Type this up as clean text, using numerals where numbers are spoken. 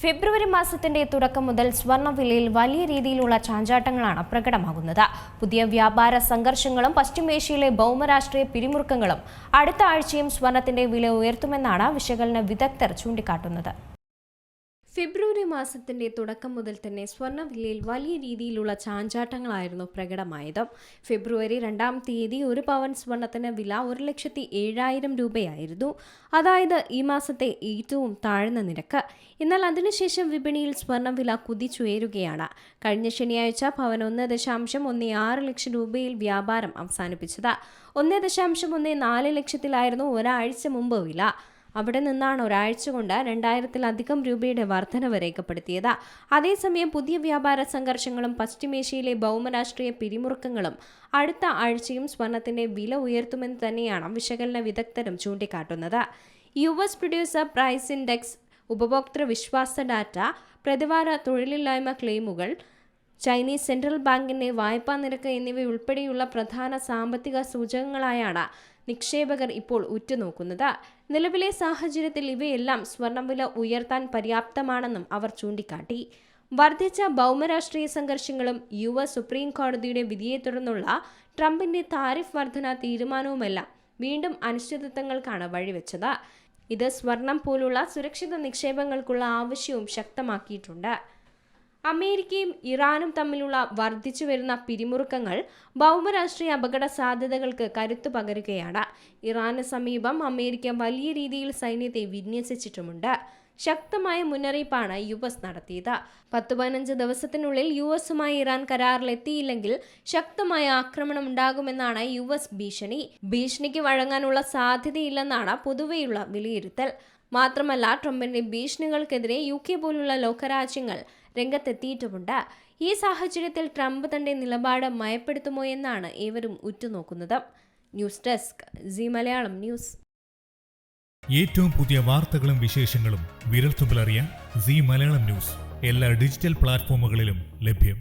ഫെബ്രുവരി മാസത്തിന്റെ തുടക്കം മുതൽ സ്വർണ്ണവിലയിൽ വലിയ രീതിയിലുള്ള ചാഞ്ചാട്ടങ്ങളാണ് പ്രകടമാകുന്നത്. പുതിയ വ്യാപാര സംഘർഷങ്ങളും പശ്ചിമേഷ്യയിലെ ഭൗമരാഷ്ട്രീയ പിരിമുറുക്കങ്ങളും അടുത്ത ആഴ്ചയും സ്വർണ്ണത്തിന്റെ വില ഉയർത്തുമെന്നാണ് വിശകലന വിദഗ്ധർ ചൂണ്ടിക്കാട്ടുന്നത്. ഫെബ്രുവരി മാസത്തിന്റെ തുടക്കം മുതൽ തന്നെ സ്വർണ്ണവിലയിൽ വലിയ രീതിയിലുള്ള ചാഞ്ചാട്ടങ്ങളായിരുന്നു പ്രകടമായത്. ഫെബ്രുവരി 2-ാം തീയതി ഒരു പവൻ സ്വർണ്ണത്തിന് വില 1,07,000 രൂപയായിരുന്നു. അതായത് ഈ മാസത്തെ ഏറ്റവും താഴ്ന്ന നിരക്ക്. എന്നാൽ അതിനുശേഷം വിപണിയിൽ സ്വർണ്ണവില കുതിച്ചുയരുകയാണ്. കഴിഞ്ഞ ശനിയാഴ്ച പവൻ 1.16 ലക്ഷം രൂപയിൽ വ്യാപാരം അവസാനിപ്പിച്ചത്. 1.14 ലക്ഷത്തിലായിരുന്നു ഒരാഴ്ച മുമ്പ് വില. അവിടെ നിന്നാണ് ഒരാഴ്ച കൊണ്ട് 2,000-ലധികം രൂപയുടെ വർധനവ് രേഖപ്പെടുത്തിയത്. അതേസമയം പുതിയ വ്യാപാര സംഘർഷങ്ങളും പശ്ചിമേഷ്യയിലെ ഭൗമരാഷ്ട്രീയ പിരിമുറുക്കങ്ങളും അടുത്ത ആഴ്ചയും സ്വർണത്തിന്റെ വില ഉയർത്തുമെന്ന് തന്നെയാണ് വിശകലന വിദഗ്ധരും ചൂണ്ടിക്കാട്ടുന്നത്. US പ്രൊഡ്യൂസർ പ്രൈസ് ഇൻഡെക്സ്, ഉപഭോക്തൃ വിശ്വാസ ഡാറ്റ, പ്രതിവാര തൊഴിലില്ലായ്മ ക്ലെയിമുകൾ, ചൈനീസ് സെൻട്രൽ ബാങ്കിന്റെ വായ്പാ നിരക്ക് എന്നിവയുൾപ്പെടെയുള്ള പ്രധാന സാമ്പത്തിക സൂചകങ്ങളായാണ് നിക്ഷേപകർ ഇപ്പോൾ ഉറ്റുനോക്കുന്നത്. നിലവിലെ സാഹചര്യത്തിൽ ഇവയെല്ലാം സ്വർണ്ണവില ഉയർത്താൻ പര്യാപ്തമാണെന്നും അവർ ചൂണ്ടിക്കാട്ടി. വർദ്ധിച്ച ഭൗമരാഷ്ട്രീയ സംഘർഷങ്ങളും US സുപ്രീം കോടതിയുടെ വിധിയെ തുടർന്നുള്ള ട്രംപിന്റെ താരിഫ് വർധന തീരുമാനവുമെല്ലാം വീണ്ടും അനിശ്ചിതത്വങ്ങൾക്കാണ് വഴിവെച്ചത്. ഇത് സ്വർണം പോലുള്ള സുരക്ഷിത നിക്ഷേപങ്ങൾക്കുള്ള ആവശ്യവും ശക്തമാക്കിയിട്ടുണ്ട്. അമേരിക്കയും ഇറാനും തമ്മിലുള്ള വർദ്ധിച്ചു വരുന്ന പിരിമുറുക്കങ്ങൾ ഭൗമരാഷ്ട്രീയ അപകട സാധ്യതകൾക്ക് കരുത്തു പകരുകയാണ്. ഇറാന് സമീപം അമേരിക്ക വലിയ രീതിയിൽ സൈന്യത്തെ വിന്യസിച്ചിട്ടുമുണ്ട്. ശക്തമായ മുന്നറിയിപ്പാണ് US നടത്തിയത്. 10-15 ദിവസത്തിനുള്ളിൽ US-മായി ഇറാൻ കരാറിലെത്തിയില്ലെങ്കിൽ ശക്തമായ ആക്രമണം ഉണ്ടാകുമെന്നാണ് US ഭീഷണി. ഭീഷണിക്ക് വഴങ്ങാനുള്ള സാധ്യതയില്ലെന്നാണ് പൊതുവെയുള്ള വിലയിരുത്തൽ. മാത്രമല്ല, ട്രംപിന്റെ ഭീഷണികൾക്കെതിരെ UK പോലുള്ള ലോകരാജ്യങ്ങൾ രംഗത്തെത്തിയിട്ടുമുണ്ട്. ഈ സാഹചര്യത്തിൽ ട്രംപ് തന്റെ നിലപാട് മയപ്പെടുത്തുമോ എന്നാണ് ഏവരും ഉറ്റുനോക്കുന്നത്. News desk, Zee Malayalam news. ഏറ്റവും പുതിയ വാർത്തകളും വിശേഷങ്ങളും വിരൽത്തുമ്പിലറിയാൻ സീ മലയാളം ന്യൂസ് എല്ലാ ഡിജിറ്റൽ പ്ലാറ്റ്ഫോമുകളിലും ലഭ്യം.